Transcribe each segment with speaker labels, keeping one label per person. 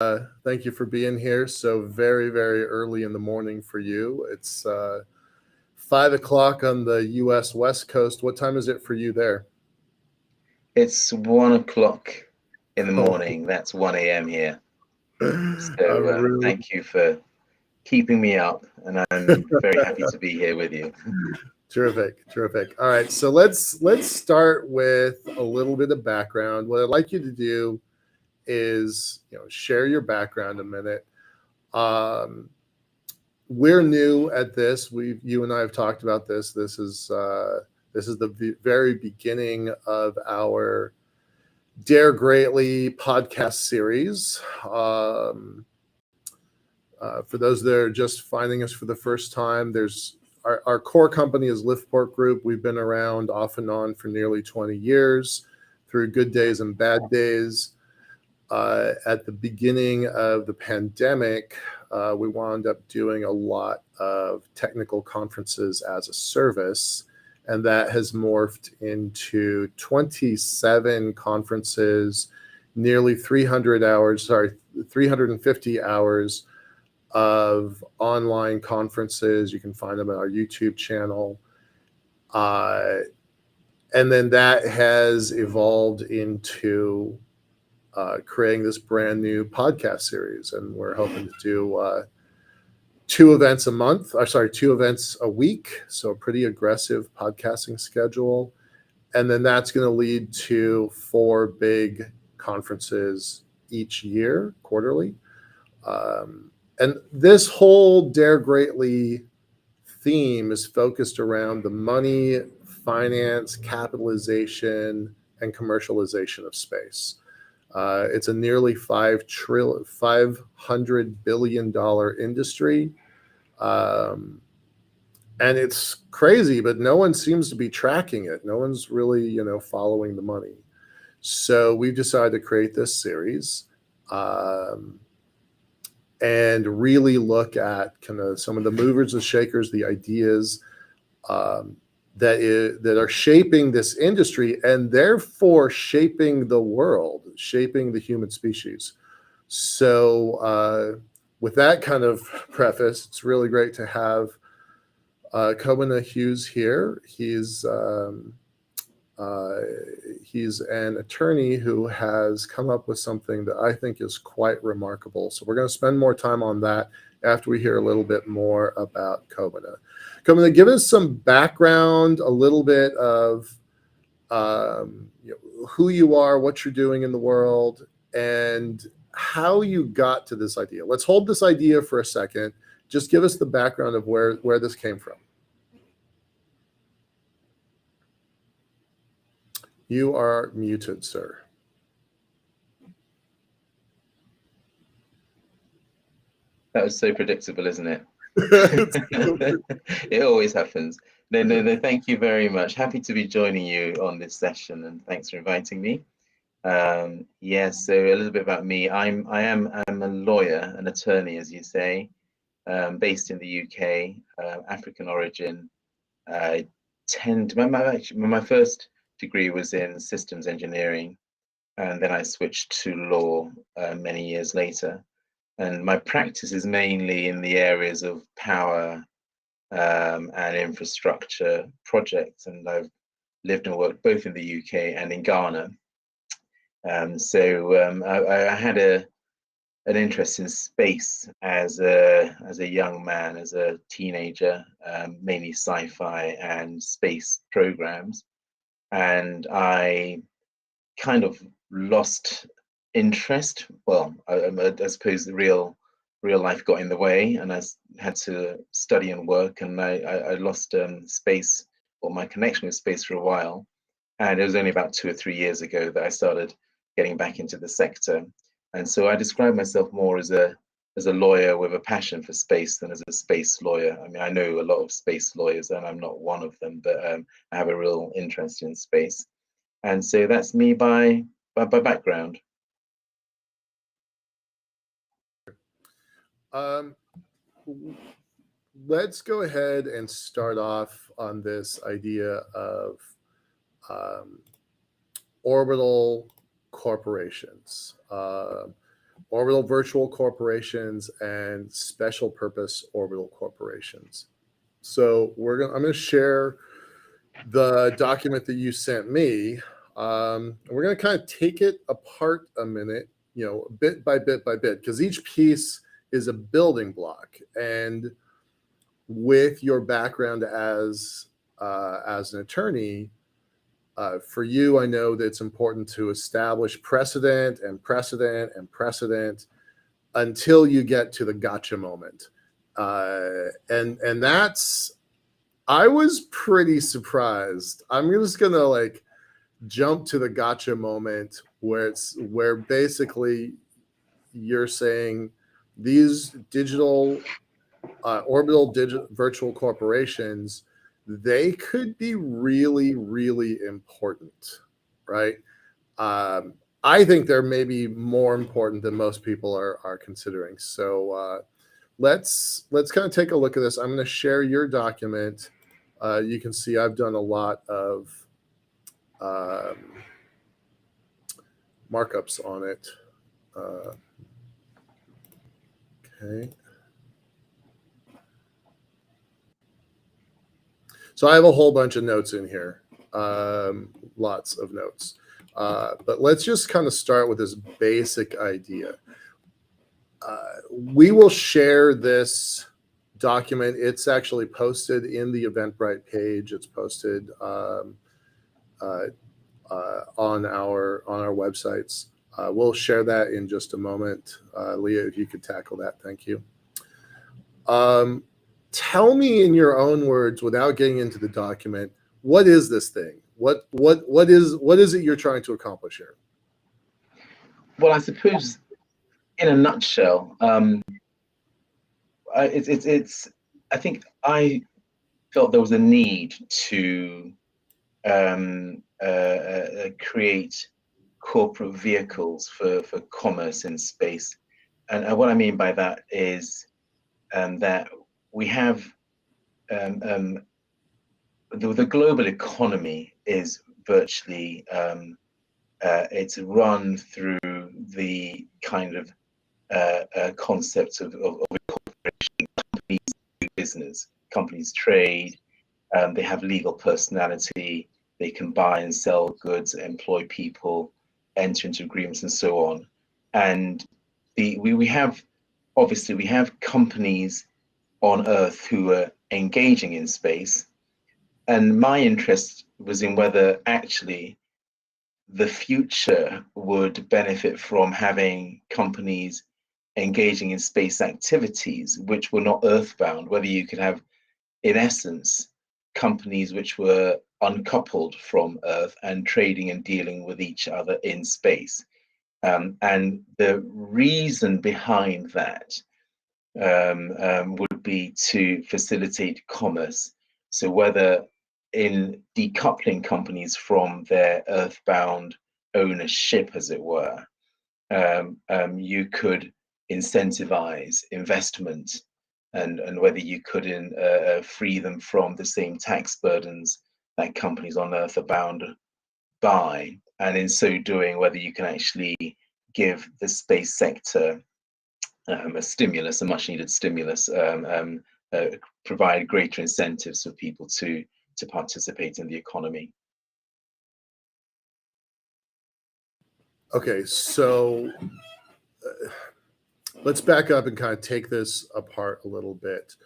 Speaker 1: Thank you for being here. So very, very early in the morning for you. It's 5 o'clock on the U.S. West Coast. What time is it for you there?
Speaker 2: It's 1 o'clock in the
Speaker 1: Oh,
Speaker 2: morning. That's 1 a.m. here.
Speaker 1: I'm
Speaker 2: So
Speaker 1: really
Speaker 2: thank you for keeping me up, and I'm very happy to be here with you.
Speaker 1: terrific, terrific. All right, so let's start with a little bit of background. What I'd like you to do is share your background a minute. Um, we're new at this. You and I have talked about this. This is the very beginning of our Dare Greatly podcast series. For those that are just finding us for the first time, there's our core company is LiftPort Group. We've been around off and on for nearly 20 years through good days and bad days. At the beginning of the pandemic, we wound up doing a lot of technical conferences as a service, and that has morphed into 27 conferences, nearly 350 hours of online conferences. You can find them on our YouTube channel. Uh, and then that has evolved into creating this brand new podcast series. And we're hoping to do two events a month, or sorry, two events a week. So a pretty aggressive podcasting schedule. And then that's going to lead to four big conferences each year, quarterly. And this whole Dare Greatly theme is focused around the money, finance, capitalization, and commercialization of space. It's a nearly $500 billion industry. Um, and it's crazy, but no one seems to be tracking it. No one's really, following the money. So we've decided to create this series. Um, and really look at kind of some of the movers and shakers, the ideas um, that are shaping this industry and therefore shaping the world, shaping the human species. So, with that kind of preface, it's really great to have Kobina Hughes here. Uh, he's an attorney who has come up with something that I think is quite remarkable. So we're going to spend more time on that after we hear a little bit more about Kobina. Kobina, give us some background, a little bit of who you are, what you're doing in the world, and how you got to this idea. Let's hold this idea for a second. Just give us the background of where this came from. You are muted, sir.
Speaker 2: That was so predictable, isn't it? It always happens. No. Thank you very much. Happy to be joining you on this session, and thanks for inviting me. Yes, so a little bit about me. I'm a lawyer, an attorney, as you say, based in the UK, African origin. I tend to, my first degree was in systems engineering, and then I switched to law many years later. And my practice is mainly in the areas of power and infrastructure projects, and I've lived and worked both in the UK and in Ghana. I had an interest in space as a young man, as a teenager, mainly sci-fi and space programs, and I kind of lost interest. Well, I suppose the real life got in the way, and I had to study and work, and I lost space, or my connection with space, for a while. And it was only about 2 or 3 years ago that I started getting back into the sector. And so I describe myself more as a lawyer with a passion for space than as a space lawyer. I mean, I know a lot of space lawyers, and I'm not one of them, but I have a real interest in space. And so that's me by background.
Speaker 1: Um, let's go ahead and start off on this idea of um, orbital corporations. orbital virtual corporations, and special purpose orbital corporations. So I'm going to share the document that you sent me. We're going to kind of take it apart a minute, bit by bit by bit, because each piece is a building block. And with your background as an attorney, for you, I know that it's important to establish precedent and precedent and precedent until you get to the gotcha moment. And that's, I was pretty surprised. I'm just gonna jump to the gotcha moment where basically you're saying these digital orbital virtual corporations, they could be really, really important, right? I think they're maybe more important than most people are considering. So let's kind of take a look at this. I'm going to share your document. You can see I've done a lot of markups on it. Okay. So I have a whole bunch of notes in here, lots of notes. But let's just kind of start with this basic idea. We will share this document. It's actually posted in the Eventbrite page. It's posted on our websites. We'll share that in just a moment. Leah, if you could tackle that, thank you. Tell me in your own words, without getting into the document, what is this thing? What is it you're trying to accomplish here?
Speaker 2: Well, I suppose, in a nutshell, it's. I think I felt there was a need to create corporate vehicles for commerce in space, and what I mean by that is that we have the global economy is virtually it's run through the kind of concept of incorporation. Companies do business, companies trade, they have legal personality, they can buy and sell goods, employ people, enter into agreements, and so on. And we have obviously we have companies on Earth who are engaging in space, and my interest was in whether actually the future would benefit from having companies engaging in space activities which were not earthbound, whether you could have, in essence, companies which were uncoupled from Earth and trading and dealing with each other in space. And the reason behind that would be to facilitate commerce. So whether in decoupling companies from their earthbound ownership, as it were, you could incentivize investment, and whether you could free them from the same tax burdens that companies on Earth are bound by, and in so doing, whether you can actually give the space sector a stimulus, a much needed stimulus, provide greater incentives for people to participate in the economy.
Speaker 1: Okay, so let's back up and kind of take this apart a little bit.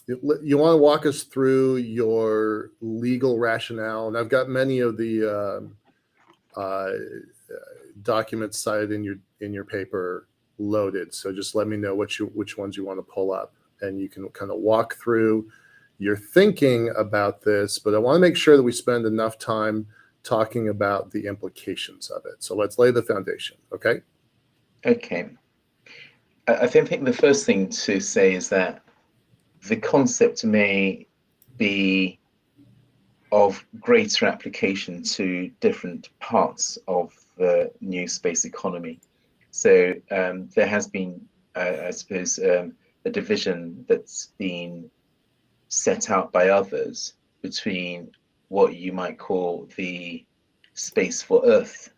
Speaker 1: You want to walk us through your legal rationale, and I've got many of the documents cited in your paper loaded. So just let me know which ones you want to pull up, and you can kind of walk through your thinking about this. But I want to make sure that we spend enough time talking about the implications of it. So let's lay the foundation, okay?
Speaker 2: Okay. I think the first thing to say is that the concept may be of greater application to different parts of the new space economy. So there has been, I suppose, a division that's been set out by others between what you might call the space for Earth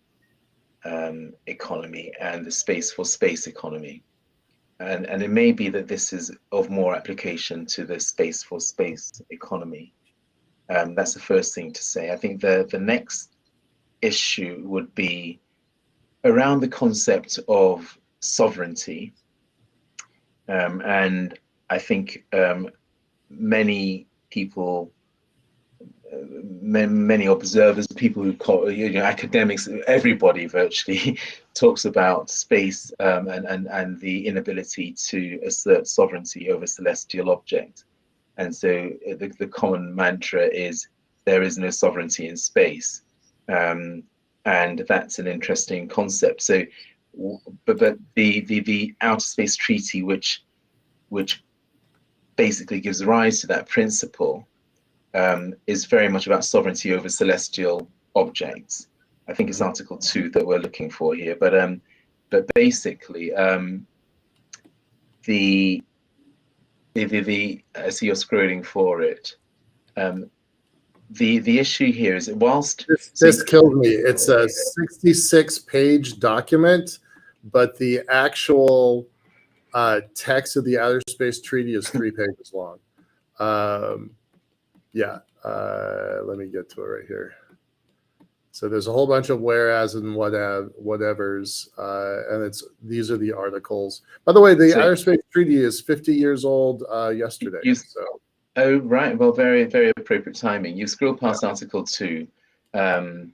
Speaker 2: economy and the space for space economy. And it may be that this is of more application to the space for space economy. That's the first thing to say. I think the next issue would be around the concept of sovereignty. And I think many people, many observers, people who call, academics, everybody virtually talks about space and the inability to assert sovereignty over celestial objects. And so the common mantra is there is no sovereignty in space. And that's an interesting concept. So, but the Outer Space Treaty, which basically gives rise to that principle, is very much about sovereignty over celestial objects. I think it's Article 2 that we're looking for here. But basically, I see you're scrolling for it. The issue here is that whilst
Speaker 1: this kills me. It's a 66-page document, but the actual text of the Outer Space Treaty is 3 pages long. Yeah, let me get to it right here. So there's a whole bunch of whereas and whatevers, and these are the articles. By the way, the Outer Space Treaty is 50 years old yesterday.
Speaker 2: Oh, right. Well, very, very appropriate timing. You scroll past Article 2. So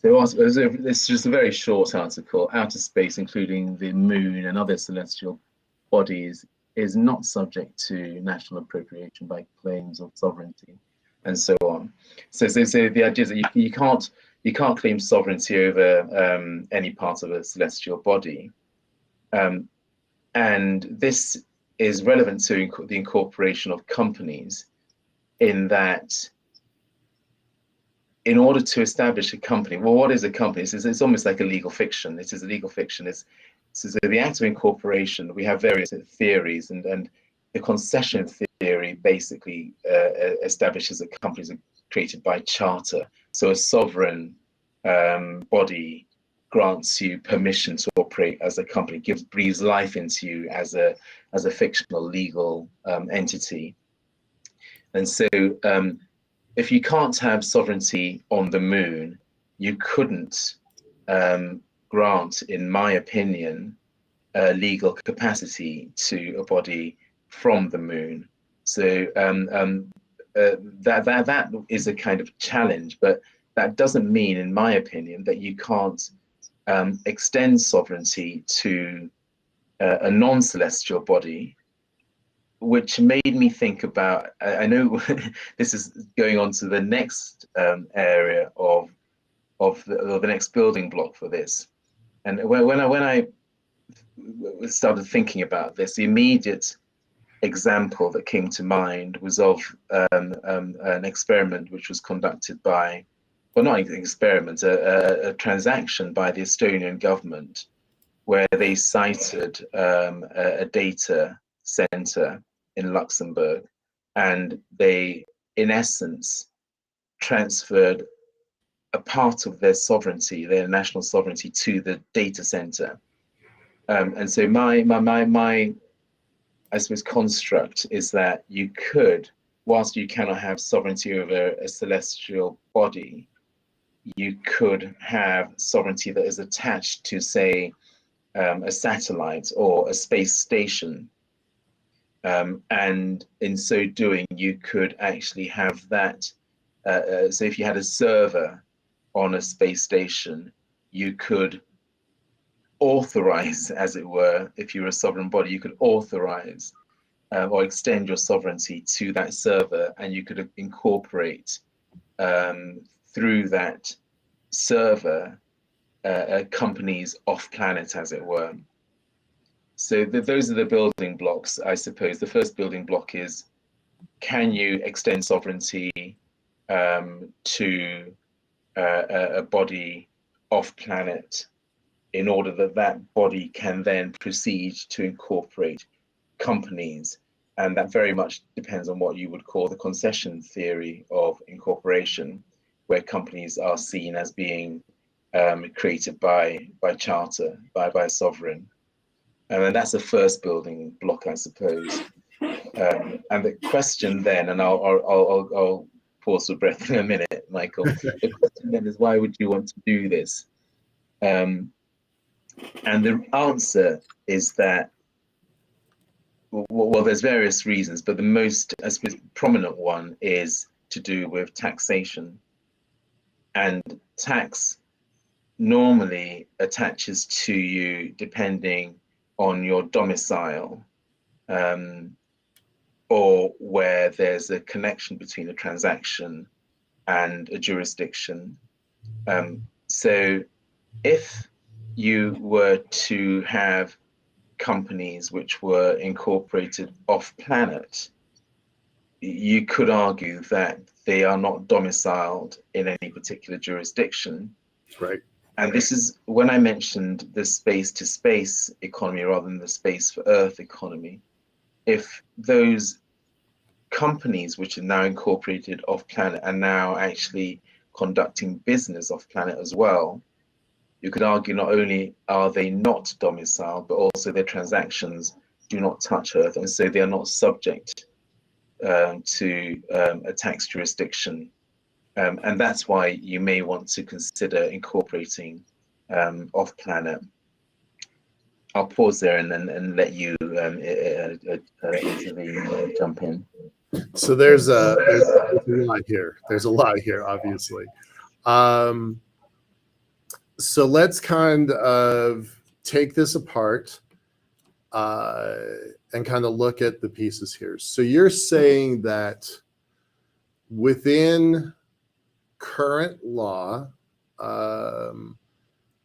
Speaker 2: it's just a very short article. Outer space, including the moon and other celestial bodies, is not subject to national appropriation by claims of sovereignty, and so on. So the idea is that you can't claim sovereignty over any part of a celestial body, and this is relevant to the incorporation of companies, in that in order to establish a company, well, what is a company? It's almost like a legal fiction. It is a legal fiction. So the act of incorporation, we have various theories, and the concession theory basically establishes that companies are created by charter. So a sovereign body grants you permission to operate as a company, breathes life into you as a fictional legal entity. And so if you can't have sovereignty on the moon, you couldn't grant, in my opinion, legal capacity to a body from the moon. So that is a kind of challenge, but that doesn't mean, in my opinion, that you can't extend sovereignty to a non-celestial body, which made me think about, I know this is going on to the next area of the next building block for this. And when I started thinking about this, the immediate example that came to mind was of an experiment which was conducted by, well, not an experiment, a transaction by the Estonian government, where they cited a data center in Luxembourg, and they, in essence, transferred a part of their sovereignty, their national sovereignty, to the data center. And so my I suppose construct is that you could, whilst you cannot have sovereignty over a celestial body, you could have sovereignty that is attached to, say, a satellite or a space station. And in so doing, you could actually have that. So if you had a server on a space station, you could authorize, as it were, if you were a sovereign body, you could authorize or extend your sovereignty to that server, and you could incorporate through that server companies off planet, as it were. So those are the building blocks, I suppose. The first building block is, can you extend sovereignty to a body off planet in order that that body can then proceed to incorporate companies? And that very much depends on what you would call the concession theory of incorporation, where companies are seen as being created by charter, by a sovereign. And that's the first building block, I suppose. And the question then, and I'll pause for breath in a minute, Michael. The question then is, why would you want to do this? And the answer is that, well, there's various reasons, but the most, I suppose, prominent one is to do with taxation. And tax normally attaches to you depending on your domicile, or where there's a connection between a transaction and a jurisdiction. So if you were to have companies which were incorporated off planet, you could argue that they are not domiciled in any particular jurisdiction.
Speaker 1: Right.
Speaker 2: And this is when I mentioned the space to space economy rather than the space for Earth economy. If those companies which are now incorporated off planet are now actually conducting business off planet as well, you could argue not only are they not domiciled, but also their transactions do not touch Earth, and so they are not subject to a tax jurisdiction. And that's why you may want to consider incorporating off planet. I'll pause there and then let you intervene, jump in.
Speaker 1: So there's a lot here. There's a lot here, obviously. So let's kind of take this apart and kind of look at the pieces here. So you're saying that within current law,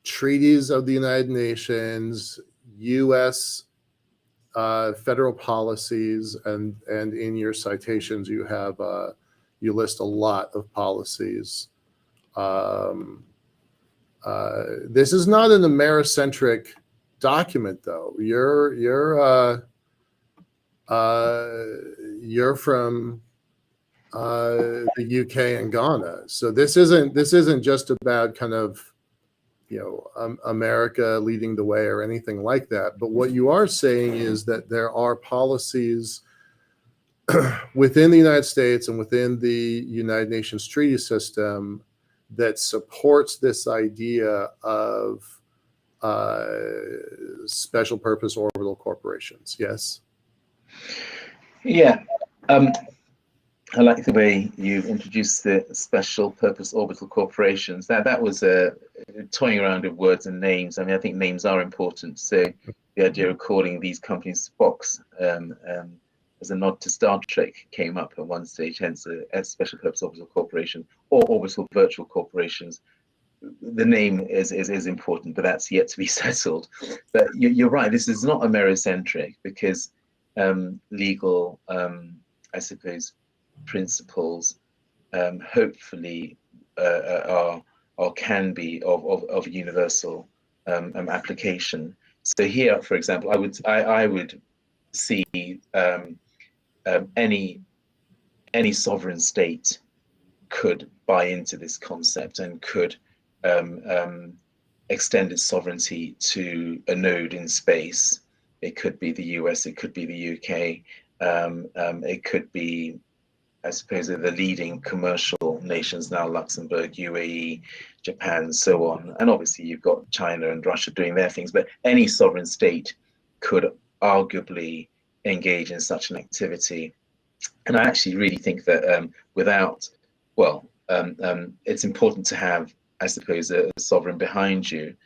Speaker 1: treaties of the United Nations, U.S. Federal policies, and in your citations you have you list a lot of policies. This is not an Americentric document, though. You're from the UK and Ghana, so this isn't just about kind of America leading the way or anything like that. But what you are saying is that there are policies within the United States and within the United Nations treaty system that supports this idea of special purpose orbital corporations. Yes?
Speaker 2: Yeah. I like the way you've introduced the special purpose orbital corporations. That was toying around with words and names. I mean, I think names are important. So the idea of calling these companies Spox as a nod to Star Trek came up at one stage, hence a special purpose orbital corporation or orbital virtual corporations. The name is important, but that's yet to be settled. But you're right, this is not Americentric because legal, I suppose, principles hopefully are or can be of universal application. So here, for example, I would see any sovereign state could buy into this concept and could extend its sovereignty to a node in space. It could be the US, it could be the UK, it could be, I suppose, the leading commercial nations now, Luxembourg, UAE, Japan, so on. And obviously you've got China and Russia doing their things, but any sovereign state could arguably engage in such an activity. And I actually really think that it's important to have, I suppose, a sovereign behind you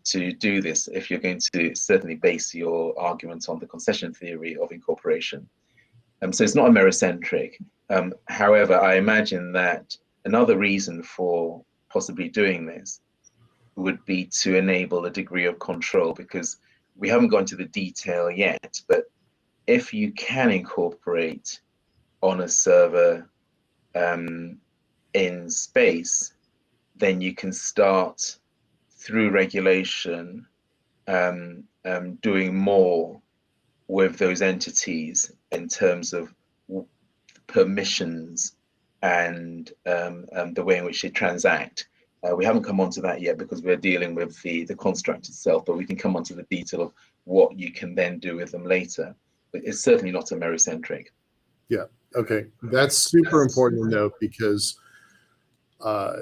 Speaker 2: to do this if you're going to certainly base your argument on the concession theory of incorporation. So it's not Americentric. However, I imagine that another reason for possibly doing this would be to enable a degree of control, because we haven't gone to the detail yet, but if you can incorporate on a server in space, then you can start through regulation doing more with those entities in terms of permissions and the way in which they transact. We haven't come onto that yet because we're dealing with the construct itself, but we can come onto the detail of what you can then do with them later. But it's certainly not Amerocentric.
Speaker 1: Yeah. Okay. That's super important to note uh,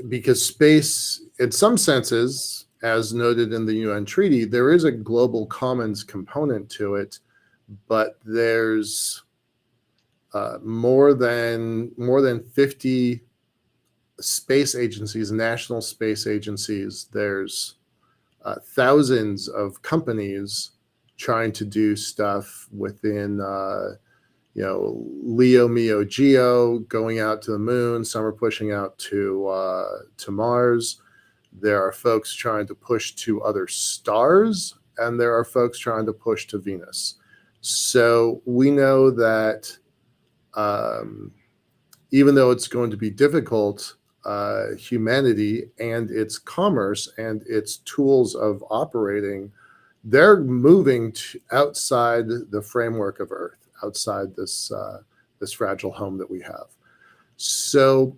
Speaker 1: because space, in some senses, as noted in the UN treaty, there is a global commons component to it, but there's more than 50 space agencies, national space agencies. There's thousands of companies trying to do stuff within Leo, Meo, Geo, going out to the moon. Some are pushing out to Mars. There are folks trying to push to other stars, and there are folks trying to push to Venus. So we know that even though it's going to be difficult, humanity and its commerce and its tools of operating, they're moving outside the framework of Earth, outside this fragile home that we have. So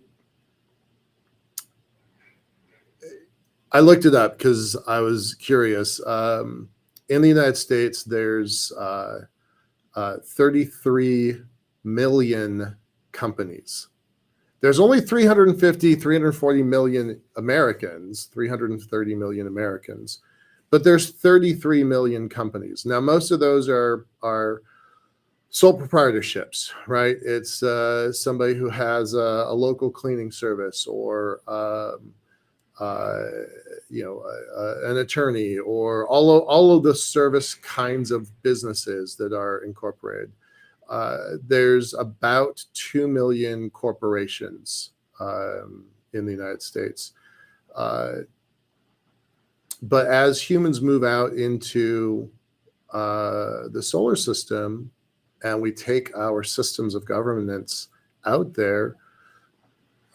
Speaker 1: I looked it up because I was curious. In the United States, there's 33 million companies. There's only 340 million Americans, 330 million Americans, but there's 33 million companies. Now, most of those are sole proprietorships, right? It's somebody who has a local cleaning service, or an attorney, or all of the service kinds of businesses that are incorporated. There's about 2 million corporations in the United States. But as humans move out into the solar system, and we take our systems of governance out there,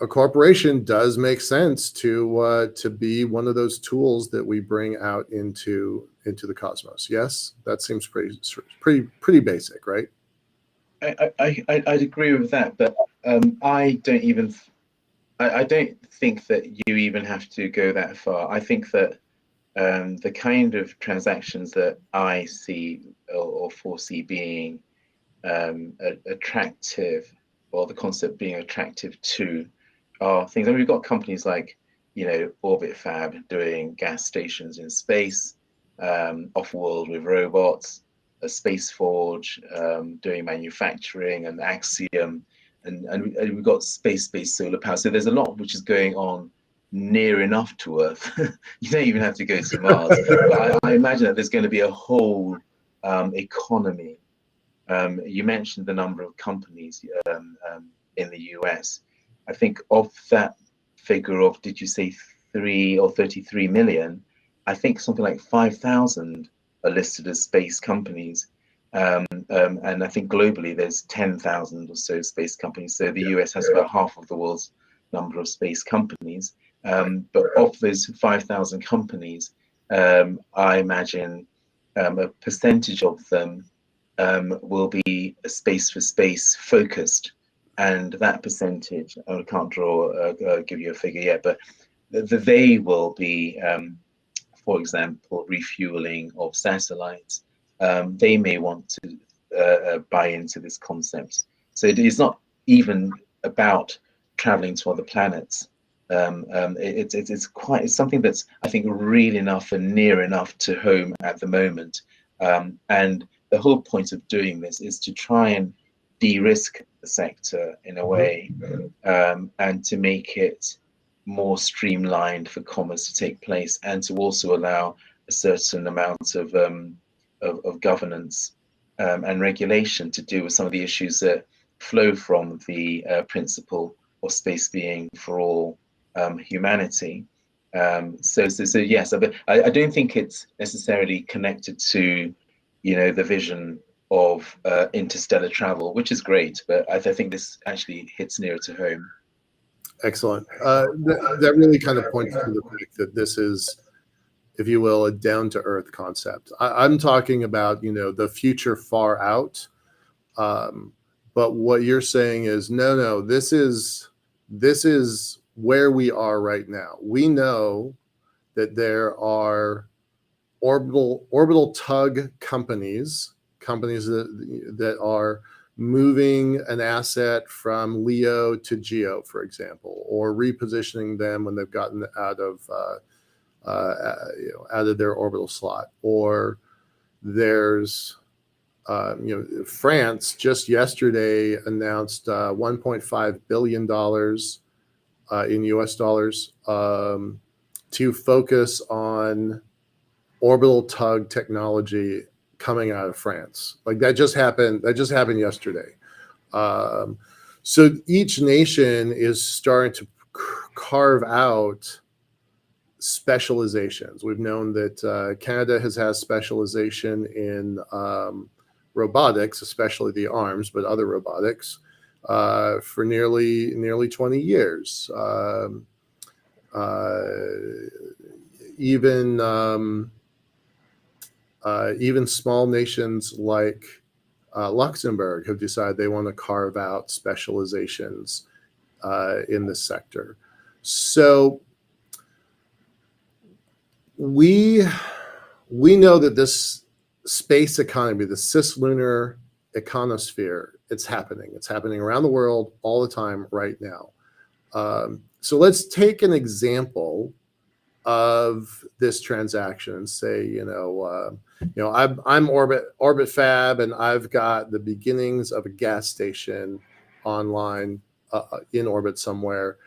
Speaker 1: a corporation does make sense to be one of those tools that we bring out into the cosmos. Yes, that seems pretty basic, right?
Speaker 2: I'd agree with that, but I don't think that you even have to go that far. I think that the kind of transactions that I see or foresee being attractive, or the concept being attractive to, are things. I mean, we've got companies like, Orbit Fab doing gas stations in space, Off-World with robots, a Space Forge doing manufacturing, and Axiom, and we've got space-based solar power. So there's a lot which is going on near enough to Earth. You don't even have to go to Mars. But I imagine that there's going to be a whole economy. You mentioned the number of companies in the US. I think of that figure of, did you say 3 or 33 million? I think something like 5,000 are listed as space companies. And I think globally there's 10,000 or so space companies. So the US has about half of the world's number of space companies. But of those 5,000 companies, I imagine a percentage of them will be a space for space focused, and that percentage, I can't give you a figure yet, but they will be, for example, refueling of satellites. They may want to buy into this concept. So it is not even about traveling to other planets. It's something that's, I think, real enough and near enough to home at the moment. And the whole point of doing this is to try and de-risk the sector in a way, and to make it more streamlined for commerce to take place, and to also allow a certain amount of governance and regulation to deal with some of the issues that flow from the principle of space being for all humanity. So yes, but I don't think it's necessarily connected to, the vision of interstellar travel, which is great, but I think this actually hits nearer to home.
Speaker 1: Excellent. That really kind of points to the fact that this is, if you will, a down-to-earth concept. I'm talking about, the future far out. But what you're saying is, no, this is where we are right now. We know that there are orbital tug companies that are moving an asset from LEO to GEO, for example, or repositioning them when they've gotten out of out of their orbital slot. Or there's France just yesterday announced $1.5 billion in US dollars to focus on orbital tug technology coming out of France. Like that just happened yesterday. So each nation is starting to carve out specializations. We've known that Canada has had specialization in robotics, especially the arms, but other robotics, for nearly 20 years. Even small nations like Luxembourg have decided they want to carve out specializations in this sector. So we know that this space economy, the cislunar econosphere, it's happening. It's happening around the world all the time right now. So let's take an example of this transaction and say, I'm Orbit Fab, and I've got the beginnings of a gas station online in orbit somewhere.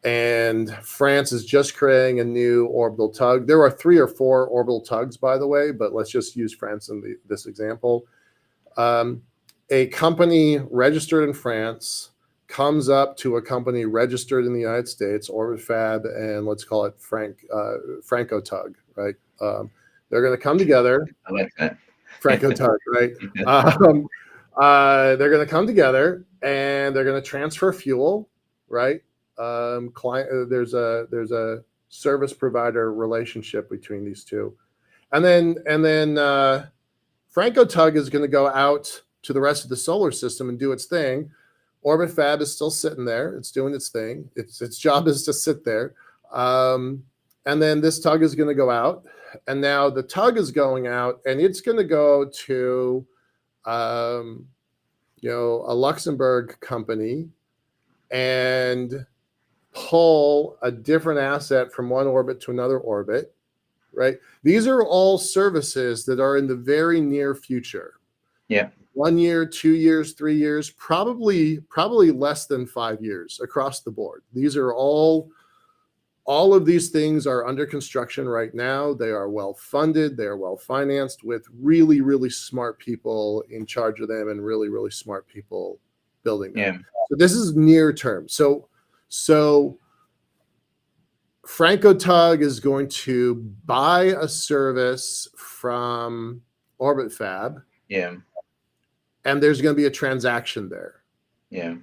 Speaker 1: And France is just creating a new orbital tug. There are 3 or 4 orbital tugs, by the way, but let's just use France in this example. A company registered in France comes up to a company registered in the United States, Orbit Fab, and let's call it Franco Tug, right? They're going to come together.
Speaker 2: I like that.
Speaker 1: Franco Tug, right? They're going to come together and they're going to transfer fuel, right? There's a service provider relationship between these two, and then Franco Tug is going to go out to the rest of the solar system and do its thing. Orbit Fab is still sitting there; it's doing its thing. Its job is to sit there, and then this tug is going to go out, and now the tug is going out, and it's going to go to a Luxembourg company and pull a different asset from one orbit to another orbit, right? These are all services that are in the very near future.
Speaker 2: Yeah.
Speaker 1: 1 year, 2 years, 3 years, probably less than 5 years across the board. These are all of these things are under construction right now. They are well funded. They are well financed with really, really smart people in charge of them and really, really smart people building them.
Speaker 2: Yeah.
Speaker 1: So this is near term. So Franco Tug is going to buy a service from Orbit Fab.
Speaker 2: Yeah.
Speaker 1: And there's going to be a transaction there.
Speaker 2: Yeah.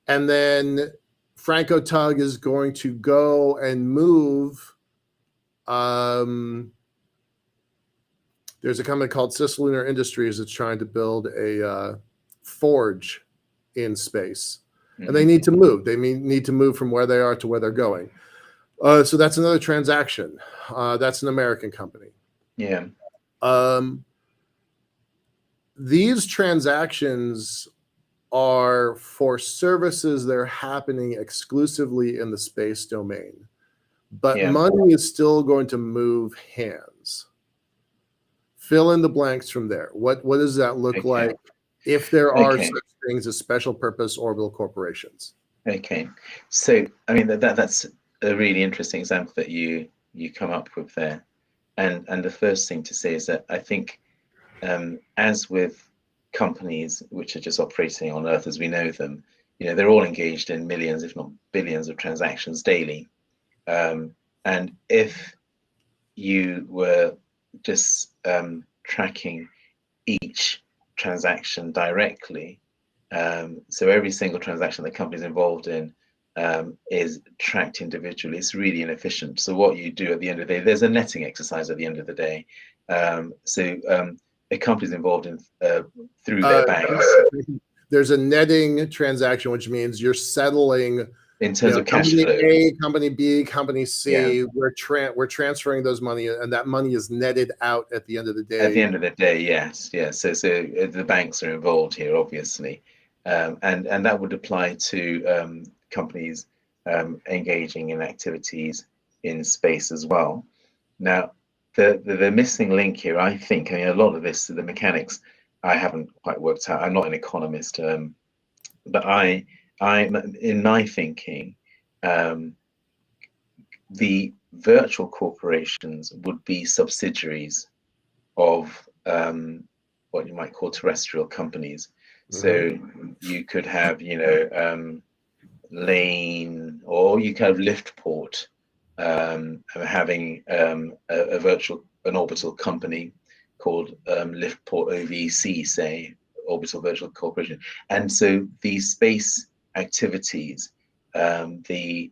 Speaker 1: And then Franco Tug is going to go and move. There's a company called Cislunar Industries that's trying to build a forge in space. Mm-hmm. And they need to move. They need to move from where they are to where they're going. So that's another transaction. That's an American company.
Speaker 2: Yeah.
Speaker 1: These transactions are for services that are happening exclusively in the space domain, but money is still going to move hands. Fill in the blanks from there. What does that look like if there are such things as special purpose orbital corporations?
Speaker 2: Okay, so I mean that's a really interesting example that you come up with there, and the first thing to say is that I think. As with companies which are just operating on Earth as we know them, they're all engaged in millions, if not billions, of transactions daily. And if you were just tracking each transaction directly, so every single transaction the company's involved in is tracked individually, it's really inefficient. So what you do at the end of the day, there's a netting exercise at the end of the day. A company's involved in through their banks.
Speaker 1: There's a netting transaction, which means you're settling
Speaker 2: in terms of cash
Speaker 1: company
Speaker 2: flow.
Speaker 1: A, company B, company
Speaker 2: Yeah.
Speaker 1: C, we're transferring those money, and that money is netted out at the end of the day.
Speaker 2: At the end of the day, yes, yes. So the banks are involved here, obviously, and that would apply to companies engaging in activities in space as well. Now, the missing link here, I think, I mean, a lot of this, the mechanics, I haven't quite worked out. I'm not an economist, but in my thinking, the virtual corporations would be subsidiaries of what you might call terrestrial companies. So you could have, Lane, or you could have LiftPort having an orbital company called LiftPort OVC, say, Orbital Virtual Corporation. And so these space activities, the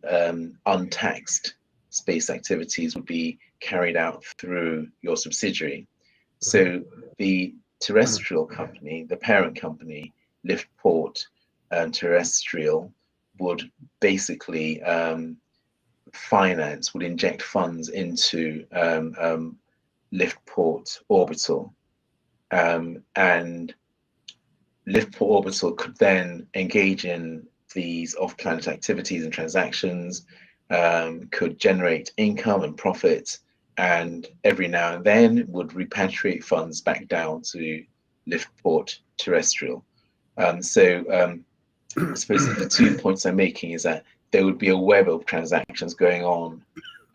Speaker 2: untaxed space activities, would be carried out through your subsidiary. So the terrestrial company, the parent company, LiftPort Terrestrial, would basically would inject funds into LiftPort Orbital, and LiftPort Orbital could then engage in these off-planet activities and transactions, could generate income and profit, and every now and then would repatriate funds back down to LiftPort Terrestrial. I suppose the 2 points I'm making is that there would be a web of transactions going on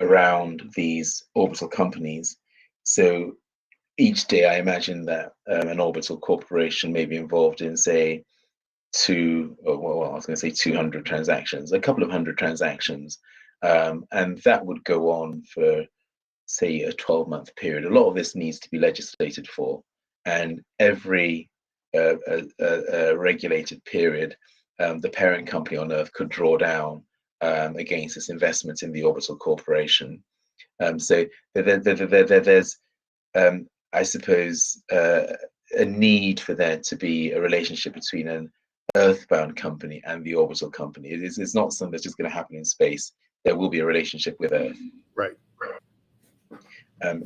Speaker 2: around these orbital companies. So each day, I imagine that an orbital corporation may be involved in, say, I was going to say 200 transactions, a couple of hundred transactions, and that would go on for, say, a 12-month period. A lot of this needs to be legislated for, and every regulated period, the parent company on Earth could draw down against its investment in the orbital corporation. So there's, I suppose, a need for there to be a relationship between an Earthbound company and the orbital company. It's not something that's just going to happen in space. There will be a relationship with Earth.
Speaker 1: Right.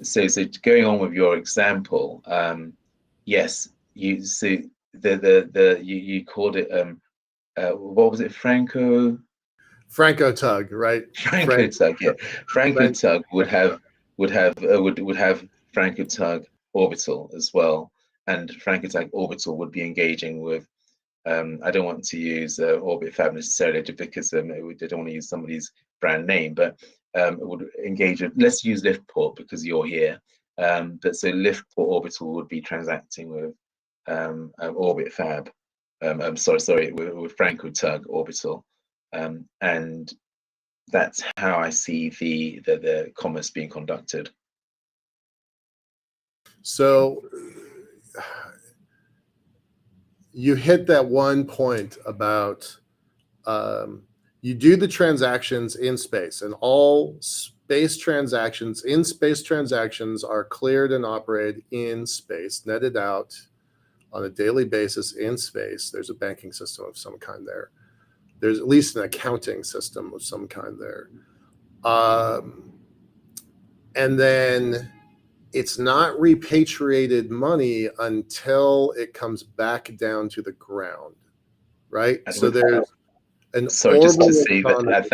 Speaker 2: So going on with your example, yes, you called it what was it, Franco
Speaker 1: Tug, right?
Speaker 2: Franco Tug, yeah. Franco Tug would have Franco Tug Orbital as well, and Franco Tug Orbital would be engaging with. I don't want to use Orbit Fab necessarily, because I don't want to use somebody's brand name, but it would engage with. Let's use LiftPort because you're here. But so LiftPort Orbital would be transacting with Orbit Fab. Sorry, with Franco Tug Orbital, and that's how I see the commerce being conducted.
Speaker 1: So you hit that one point about you do the transactions in space, and all space transactions are cleared and operated in space, netted out on a daily basis in space. There's a banking system of some kind there. There's at least an accounting system of some kind there. And then it's not repatriated money until it comes back down to the ground, right? So there's an
Speaker 2: sorry, just to say
Speaker 1: economy.
Speaker 2: that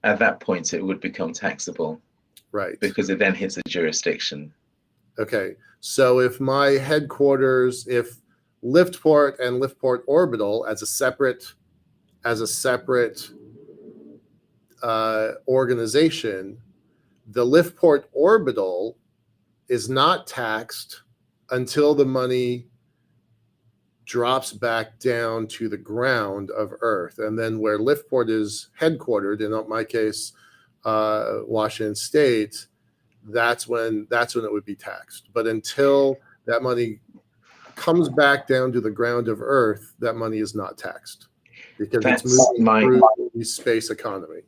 Speaker 2: at that point it would become taxable,
Speaker 1: right?
Speaker 2: Because it then hits a jurisdiction.
Speaker 1: Okay, so if my headquarters, if LiftPort and LiftPort Orbital as a separate organization, the LiftPort Orbital is not taxed until the money drops back down to the ground of Earth. And then where LiftPort is headquartered, in my case, Washington State, that's when it would be taxed. But until that money comes back down to the ground of Earth, that money is not taxed because it's moving through the space economy.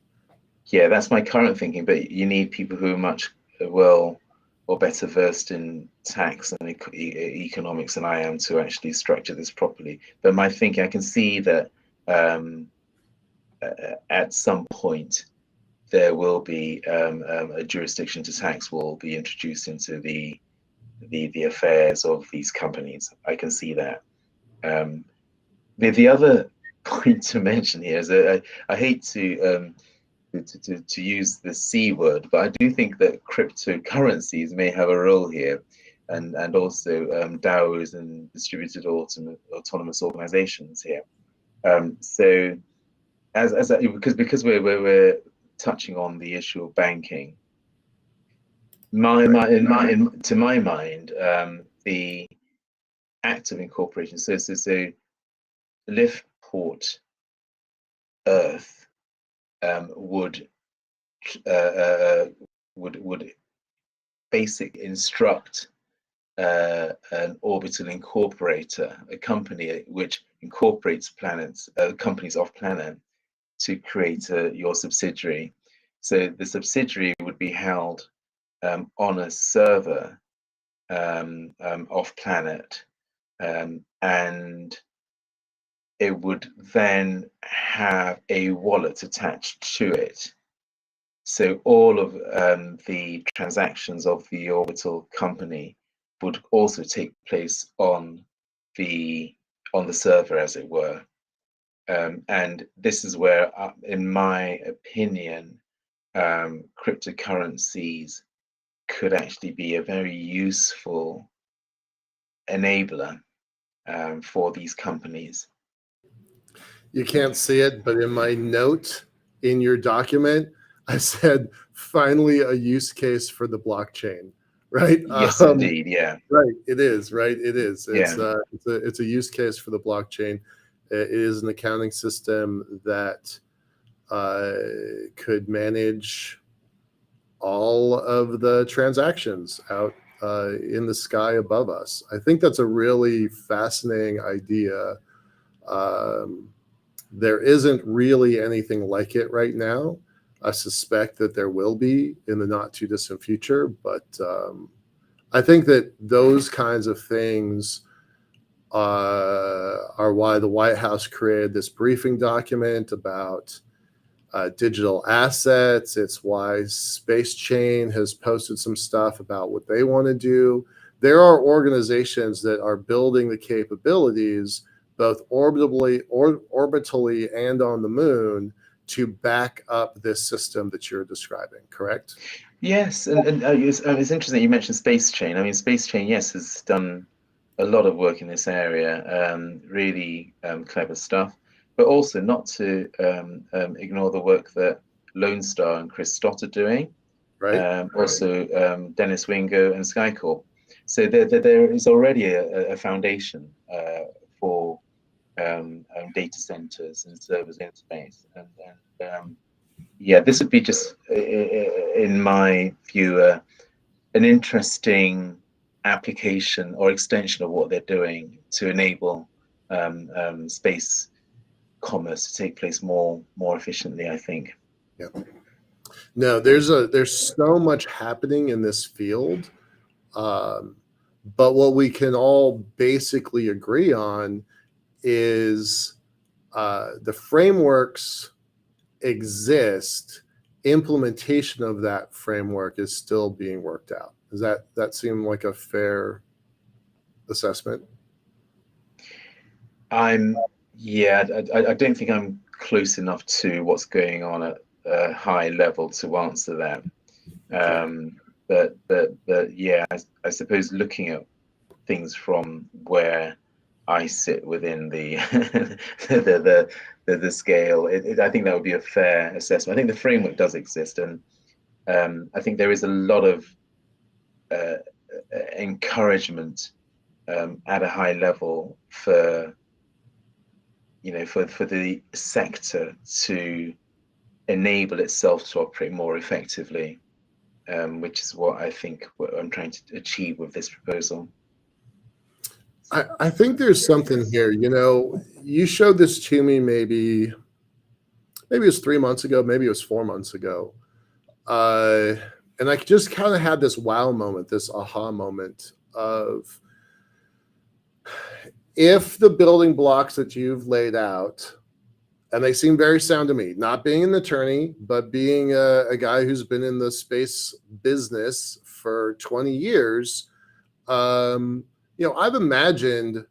Speaker 2: Yeah, that's my current thinking. But you need people who are much or better versed in tax and economics than I am to actually structure this properly. But my thinking, I can see that at some point there will be a jurisdiction to tax will be introduced into the affairs of these companies. I can see that. The other point to mention here is that I hate to use the C word, but I do think that cryptocurrencies may have a role here, and also DAOs and distributed autonomous organizations here. So because we're touching on the issue of banking, to my mind, the act of incorporation. So LiftPort Earth would basically instruct an orbital incorporator, a company which incorporates companies off planet, to create your subsidiary. So the subsidiary would be held on a server off planet, and it would then have a wallet attached to it. So all of the transactions of the orbital company would also take place on the server, as it were. And this is where, in my opinion, cryptocurrencies could actually be a very useful enabler for these companies.
Speaker 1: You can't see it, but in my note in your document, I said, finally a use case for the blockchain, right?
Speaker 2: Yes, indeed. Yeah.
Speaker 1: Right. It is, right? It is.
Speaker 2: Yeah.
Speaker 1: It's a use case for the blockchain. It is an accounting system that could manage all of the transactions out in the sky above us. I think that's a really fascinating idea. There isn't really anything like it right now. I suspect that there will be in the not too distant future, but I think that those kinds of things are why the White House created this briefing document about digital assets. It's why Space Chain has posted some stuff about what they want to do. There are organizations that are building the capabilities both orbitally and on the moon to back up this system that you're describing, correct?
Speaker 2: Yes, and it's interesting you mentioned Space Chain. I mean, Space Chain, yes, has done a lot of work in this area, really clever stuff, but also not to ignore the work that Lone Star and Chris Stott are doing,
Speaker 1: Right.
Speaker 2: also Dennis Wingo and SkyCorp. So there is already a foundation for data centers and servers in space, and yeah, this would be just, in my view, an interesting application or extension of what they're doing to enable space commerce to take place more efficiently, I think.
Speaker 1: Yeah. No, there's so much happening in this field, but what we can all basically agree on is the frameworks exist. Implementation of that framework is still being worked out. Does that seem like a fair assessment?
Speaker 2: Yeah, I don't think I'm close enough to what's going on at a high level to answer that. But yeah, I suppose looking at things from where I sit within the the scale, I think that would be a fair assessment. I think the framework does exist, and I think there is a lot of encouragement at a high level for for the sector to enable itself to operate more effectively, which is what I think what I'm trying to achieve with this proposal.
Speaker 1: I think there's something here. You showed this to me maybe it was 3 months ago, maybe it was 4 months ago. And I just kind of had this wow moment, this aha moment of, if the building blocks that you've laid out And they seem very sound to me, not being an attorney, but being a guy who's been in the space business for 20 years. I've imagined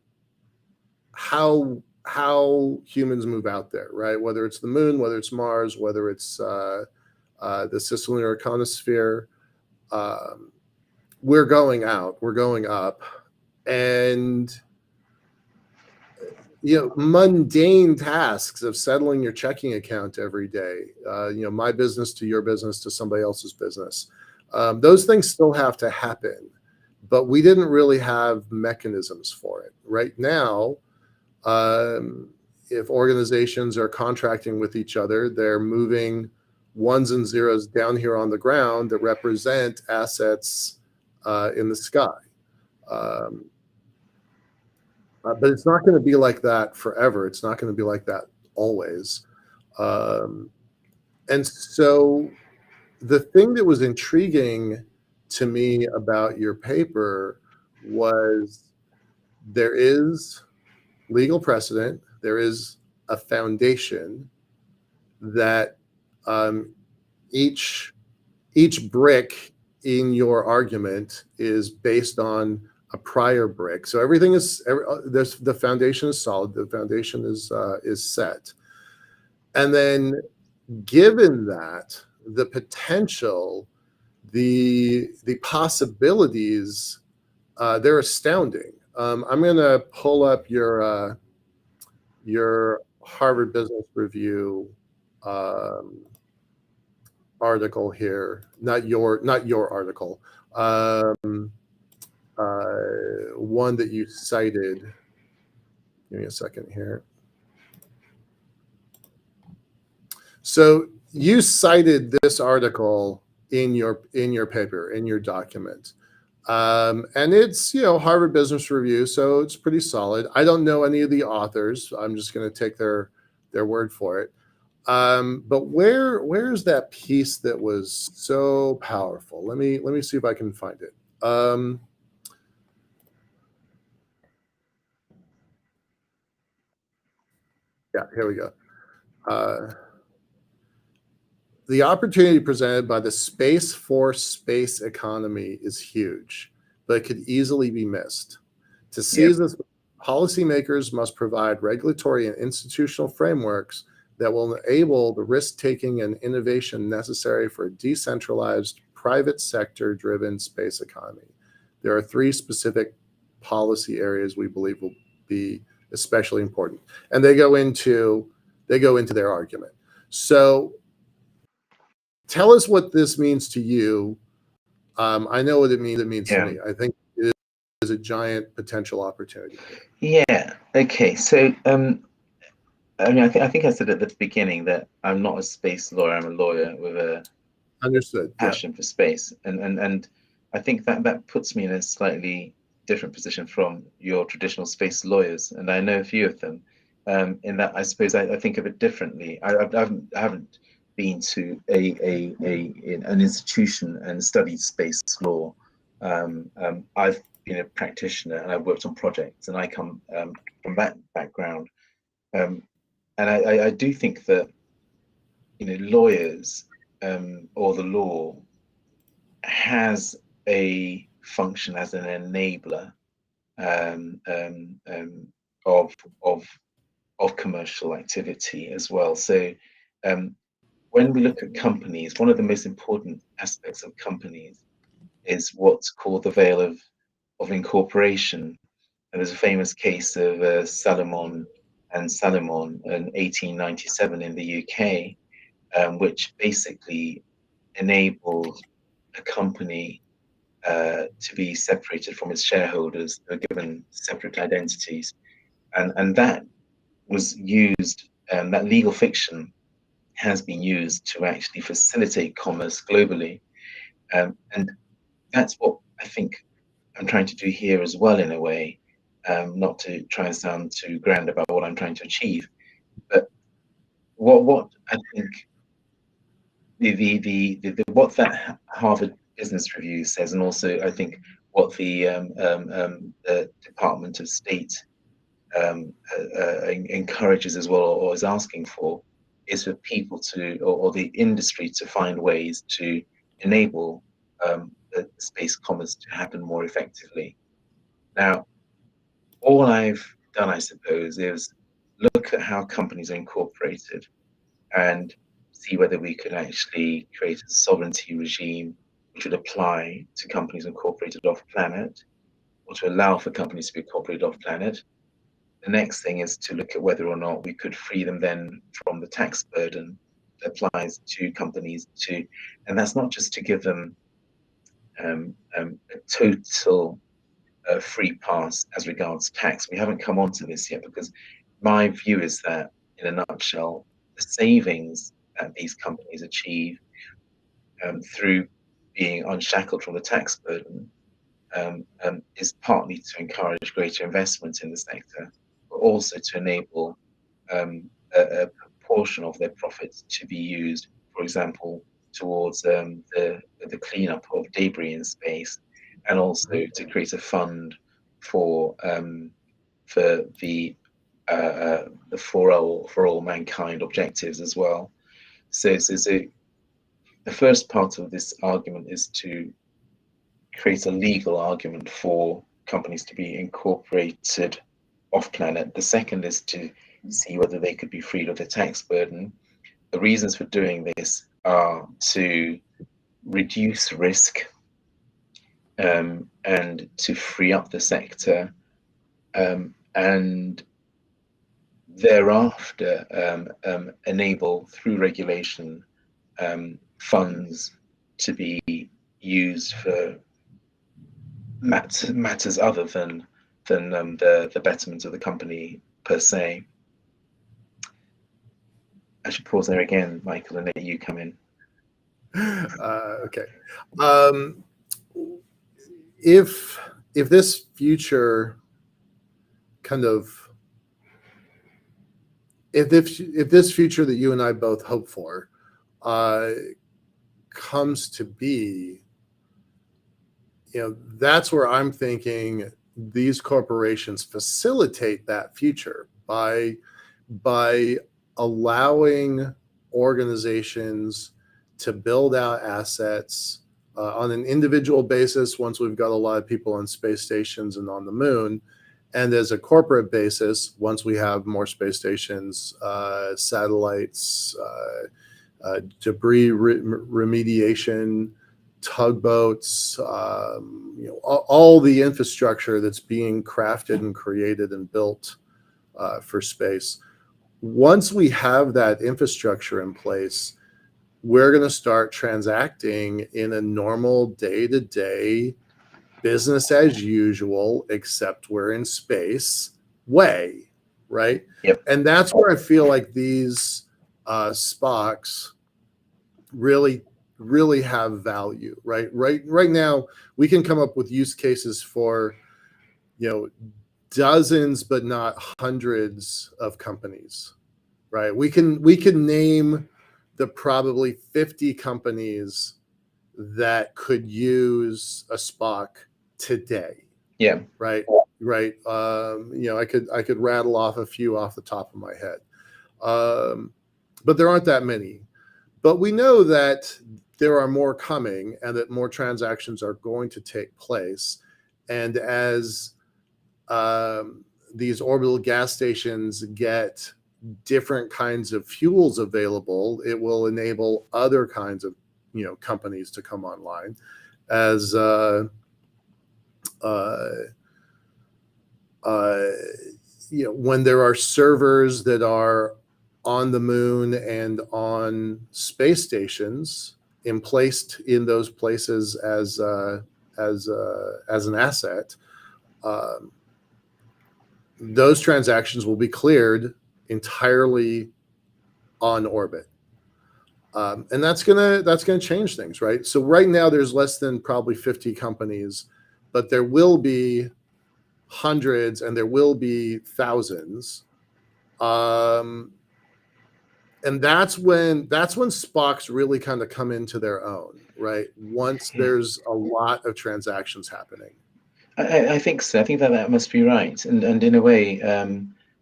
Speaker 1: how humans move out there, right? Whether it's the moon, whether it's Mars, whether it's the cislunar ionosphere. We're going out, we're going up, and mundane tasks of settling your checking account every day, my business to your business to somebody else's business. Those things still have to happen, but we didn't really have mechanisms for it. Right now, if organizations are contracting with each other, they're moving ones and zeros down here on the ground that represent assets in the sky. But it's not going to be like that forever. It's not going to be like that always. And so the thing that was intriguing to me about your paper was there is legal precedent, there is a foundation that each brick in your argument is based on a prior brick. So everything is the foundation is solid. The foundation is set, and then given that the potential, the possibilities, they're astounding. I'm going to pull up your Harvard Business Review article here. Not your article. One that you cited. Give me a second here. So you cited this article in your paper, in your document. And it's, Harvard Business Review, so it's pretty solid. I don't know any of the authors. I'm just going to take their word for it. But where's that piece that was so powerful? Let me see if I can find it. Yeah, here we go. The opportunity presented by the space for space economy is huge, but it could easily be missed. To seize this, policymakers must provide regulatory and institutional frameworks that will enable the risk-taking and innovation necessary for a decentralized, private sector-driven space economy. There are 3 specific policy areas we believe will be especially important, and they go into their argument. So tell us what this means to you. I know what it means to me. I think it is a giant potential opportunity.
Speaker 2: Yeah. Okay. So, I think I said at the beginning that I'm not a space lawyer. I'm a lawyer with a passion for space, and I think that puts me in a slightly different position from your traditional space lawyers, and I know a few of them. In that, I suppose I think of it differently. I haven't been to an institution and studied space law. I've been a practitioner and I've worked on projects, and I come from that background. And I do think that lawyers or the law has a function as an enabler of commercial activity as well. So when we look at companies, one of the most important aspects of companies is what's called the veil of incorporation. And there's a famous case of Salomon and Salomon in 1897 in the UK, which basically enabled a company to be separated from its shareholders, who were given separate identities. And that was used, that legal fiction has been used to actually facilitate commerce globally. And that's what I think I'm trying to do here as well, in a way, not to try and sound too grand about what I'm trying to achieve, but what I think what that Harvard Business Review says, and also I think what the Department of State encourages as well, or is asking for, is for people to, or the industry to find ways to enable the space commerce to happen more effectively. Now, all I've done, I suppose, is look at how companies are incorporated and see whether we could actually create a sovereignty regime which would apply to companies incorporated off planet, or to allow for companies to be incorporated off planet. The next thing is to look at whether or not we could free them then from the tax burden that applies to companies to, and that's not just to give them a total free pass as regards tax. We haven't come on to this yet, because my view is that, in a nutshell, the savings that these companies achieve through being unshackled from the tax burden is partly to encourage greater investment in the sector, but also to enable a proportion of their profits to be used, for example, towards the cleanup of debris in space, and also to create a fund for the for all mankind objectives as well. So the first part of this argument is to create a legal argument for companies to be incorporated off planet. The second is to see whether they could be freed of the tax burden. The reasons for doing this are to reduce risk and to free up the sector, and thereafter enable, through regulation, funds to be used for matters other than the betterment of the company per se. I should pause there again, Michael, and let you come in.
Speaker 1: Okay. If this future kind of, if this future that you and I both hope for comes to be, that's where I'm thinking these corporations facilitate that future by allowing organizations to build out assets on an individual basis once we've got a lot of people on space stations and on the moon, and as a corporate basis once we have more space stations, satellites, debris remediation, tugboats, all the infrastructure that's being crafted and created and built for space. Once we have that infrastructure in place, we're going to start transacting in a normal day-to-day business as usual, except we're in space way, right?
Speaker 2: Yep.
Speaker 1: And that's where I feel like these Spocks really have value, right? Right now, we can come up with use cases for, dozens, but not hundreds of companies, right? We can name the probably 50 companies that could use a Spock today.
Speaker 2: Yeah.
Speaker 1: Right. I could rattle off a few off the top of my head, but there aren't that many. But we know that there are more coming, and that more transactions are going to take place. And as these orbital gas stations get different kinds of fuels available, it will enable other kinds of companies to come online. As when there are servers that are on the moon and on space stations placed in those places as an asset, those transactions will be cleared entirely on orbit, and that's gonna change things, right? So right now there's less than probably 50 companies, but there will be hundreds and there will be thousands, and that's when Spocks really kind of come into their own, right? Once there's a lot of transactions happening.
Speaker 2: I think so. I think that that must be right. And in a way,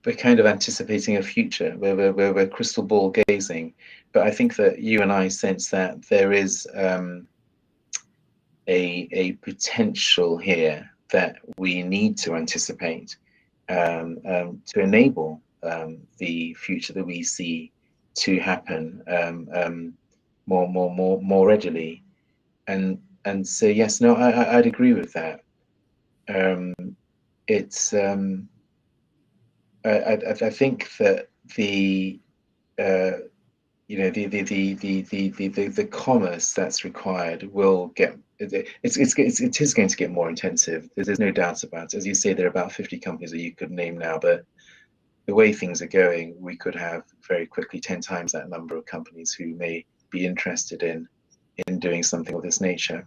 Speaker 2: we're kind of anticipating a future where we're crystal ball gazing. But I think that you and I sense that there is a potential here that we need to anticipate to enable the future that we see to happen more readily. And so yes, no, I'd agree with that. Um, it's I think that the the commerce that's required will get it is going to get more intensive. There's no doubt about it. As you say, there are about 50 companies that you could name now, but the way things are going, we could have very quickly 10 times that number of companies who may be interested in doing something of this nature.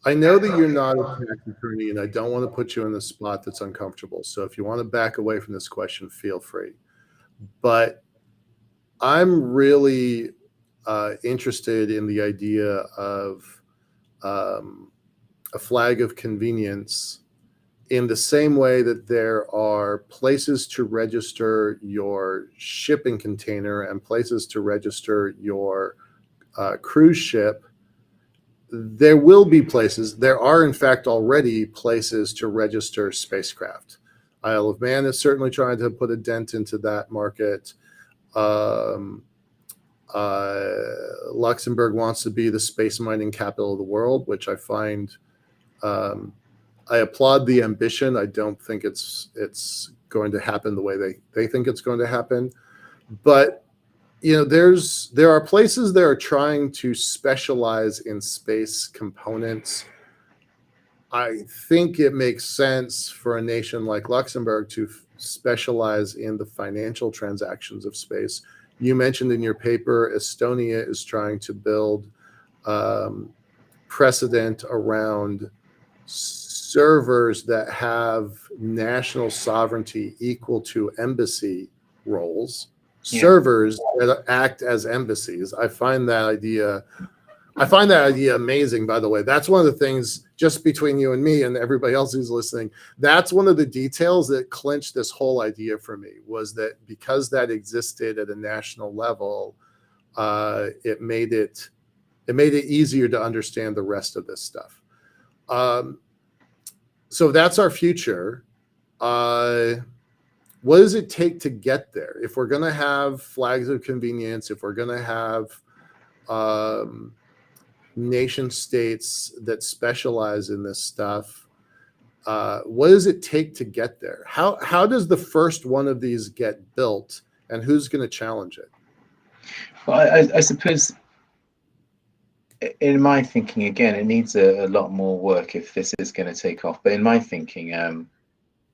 Speaker 1: I know that you're not a tax attorney, and I don't want to put you in a spot that's uncomfortable. So if you want to back away from this question, feel free. But I'm really interested in the idea of a flag of convenience in the same way that there are places to register your shipping container and places to register your cruise ship. There will be places, there are in fact already places to register spacecraft. Isle of Man is certainly trying to put a dent into that market. Um, Luxembourg wants to be the space mining capital of the world, which I find I applaud the ambition. I don't think it's going to happen the way they think it's going to happen. But you know, there are places that are trying to specialize in space components. I think it makes sense for a nation like Luxembourg to specialize in the financial transactions of space. You mentioned in your paper, Estonia is trying to build precedent around servers that have national sovereignty equal to embassy roles,
Speaker 2: Yeah.
Speaker 1: servers that act as embassies. I find that idea amazing, by the way. That's one of the things, just between you and me and everybody else who's listening, that's one of the details that clinched this whole idea for me, was that because that existed at a national level, it made it easier to understand the rest of this stuff. So that's our future. What does it take to get there? If we're going to have flags of convenience, if we're going to have nation states that specialize in this stuff, what does it take to get there? How does the first one of these get built, and who's going to challenge it?
Speaker 2: Well, I suppose in my thinking, again, it needs a lot more work if this is going to take off. But in my thinking,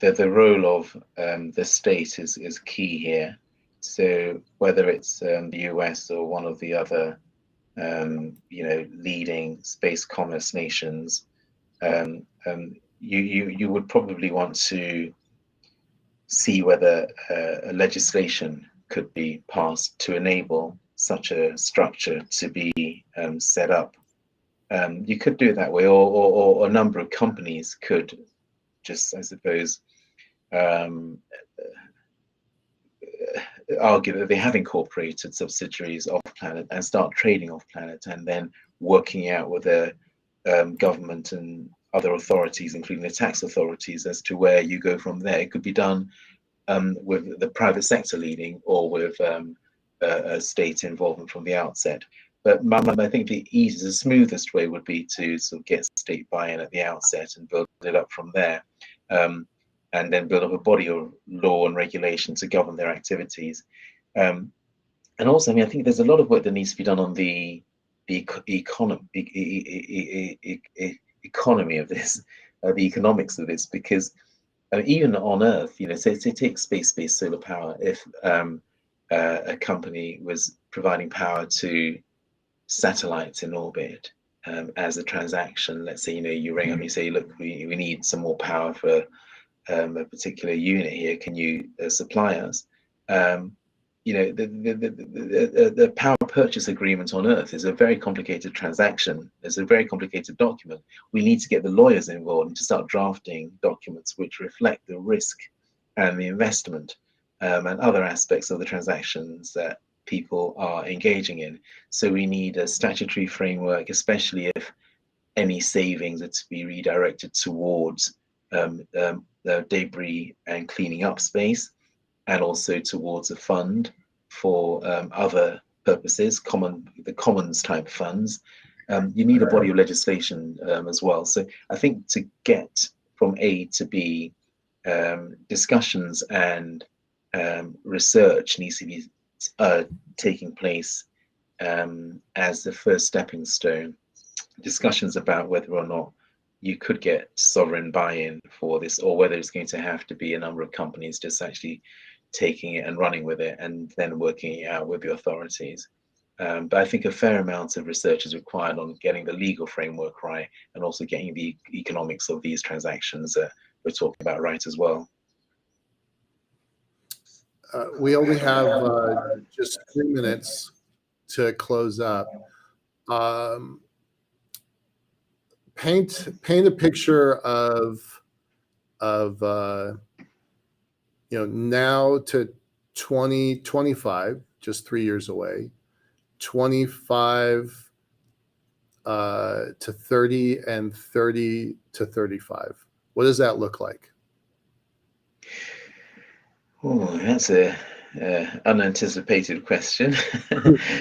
Speaker 2: the role of the state is key here. So whether it's the US or one of the other, leading space commerce nations, you would probably want to see whether a legislation could be passed to enable such a structure to be set up. You could do it that way, or a number of companies could just, I suppose, argue that they have incorporated subsidiaries off planet and start trading off planet, and then working out with the government and other authorities, including the tax authorities, as to where you go from there. It could be done with the private sector leading, or with a state involvement from the outset. But I think the easiest, the smoothest way would be to sort of get state buy-in at the outset and build it up from there. And then build up a body of law and regulation to govern their activities. And also, I mean, I think there's a lot of work that needs to be done on the economy of this, the economics of this, because even on Earth, say take space-based solar power. If a company was providing power to satellites in orbit as a transaction, let's say you ring up and you say, look, we need some more power for a particular unit here, can you supply us? the power purchase agreement on Earth is a very complicated transaction. It's a very complicated document. We need to get the lawyers involved and to start drafting documents which reflect the risk and the investment and other aspects of the transactions that people are engaging in. So we need a statutory framework, especially if any savings are to be redirected towards the debris and cleaning up space, and also towards a fund for other purposes, the commons type funds. You need a body of legislation as well. So I think to get from A to B, discussions and research needs to be taking place as the first stepping stone. Discussions about whether or not you could get sovereign buy-in for this, or whether it's going to have to be a number of companies just actually taking it and running with it and then working it out with the authorities. But I think a fair amount of research is required on getting the legal framework right, and also getting the economics of these transactions that we're talking about right as well.
Speaker 1: We only have just 3 minutes to close up. Paint a picture of now to 2025, just 3 years away, 25 to 30, and 30 to 35. What does that look like?
Speaker 2: Oh, that's a unanticipated question.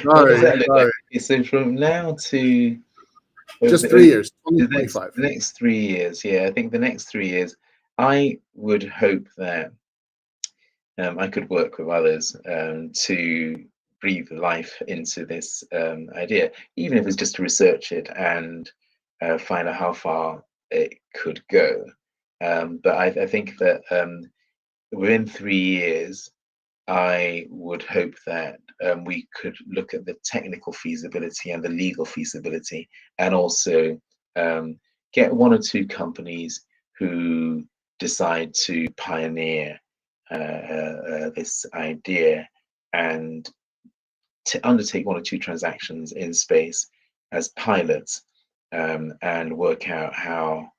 Speaker 1: What does that look
Speaker 2: like? So from now to
Speaker 1: just 3 years, 2025.
Speaker 2: The next 3 years, yeah. I think the next 3 years, I would hope that I could work with others to breathe life into this idea, even if it's just to research it and find out how far it could go. But I think that within 3 years, I would hope that we could look at the technical feasibility and the legal feasibility, and also get 1 or 2 companies who decide to pioneer this idea and to undertake 1 or 2 transactions in space as pilots, and work out how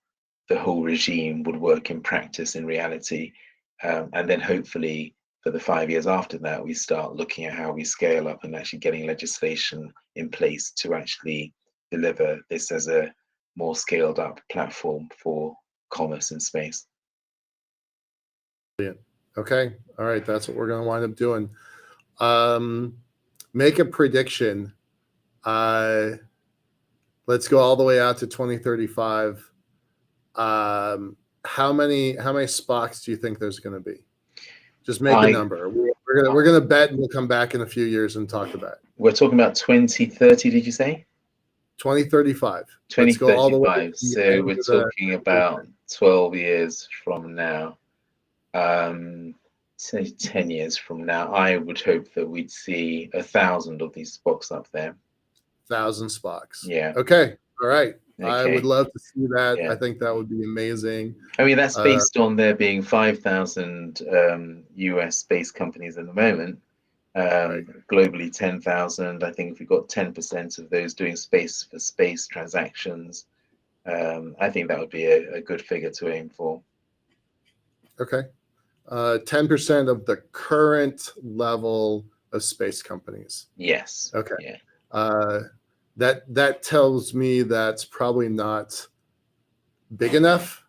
Speaker 2: the whole regime would work in practice, in reality. And then hopefully for the 5 years after that, we start looking at how we scale up and actually getting legislation in place to actually deliver this as a more scaled up platform for commerce in space.
Speaker 1: Brilliant. Okay. All right. That's what we're going to wind up doing. Make a prediction. Let's go all the way out to 2035. How many Spocks do you think there's going to be? Just make a number. We're gonna bet, and we'll come back in a few years and talk about it.
Speaker 2: We're talking about 2030, did you say?
Speaker 1: 2035.
Speaker 2: 2035. Let's go all the way. So we're talking about 12 years from now. Say 10 years from now, I would hope that we'd see 1,000 of these Spocks up there.
Speaker 1: 1,000 Spocks.
Speaker 2: Yeah.
Speaker 1: Okay. All right.
Speaker 2: Okay.
Speaker 1: I would love to see that.
Speaker 2: Yeah.
Speaker 1: I think that would be amazing.
Speaker 2: I mean, that's based on there being 5,000 US-based companies at the moment. Right. Globally, 10,000. I think if we got 10% of those doing space for space transactions, I think that would be a good figure to aim for.
Speaker 1: Okay. 10% of the current level of space companies.
Speaker 2: Yes.
Speaker 1: Okay.
Speaker 2: Yeah.
Speaker 1: That tells me that's probably not big enough.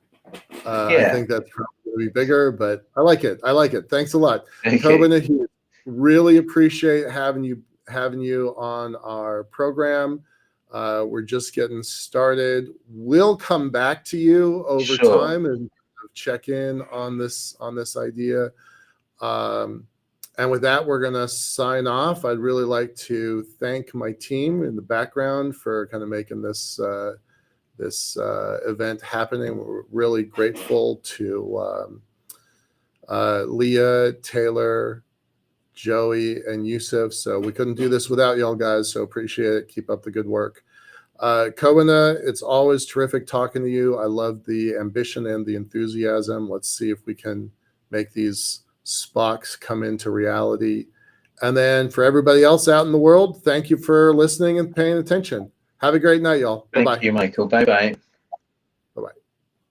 Speaker 1: I think that's probably going to be bigger, but I like it. Thanks a lot.
Speaker 2: Okay.
Speaker 1: Kobina Hughes, really appreciate having you on our program. We're just getting started. We'll come back to you over time and check in on this idea. And with that, we're going to sign off. I'd really like to thank my team in the background for kind of making this event happening. We're really grateful to Leah, Taylor, Joey, and Yusuf. So we couldn't do this without y'all guys. So appreciate it. Keep up the good work. Kobina, it's always terrific talking to you. I love the ambition and the enthusiasm. Let's see if we can make these Spocks come into reality. And then for everybody else out in the world, thank you for listening and paying attention. Have a great night, y'all. Bye-bye.
Speaker 2: Thank you, Michael. Bye-bye.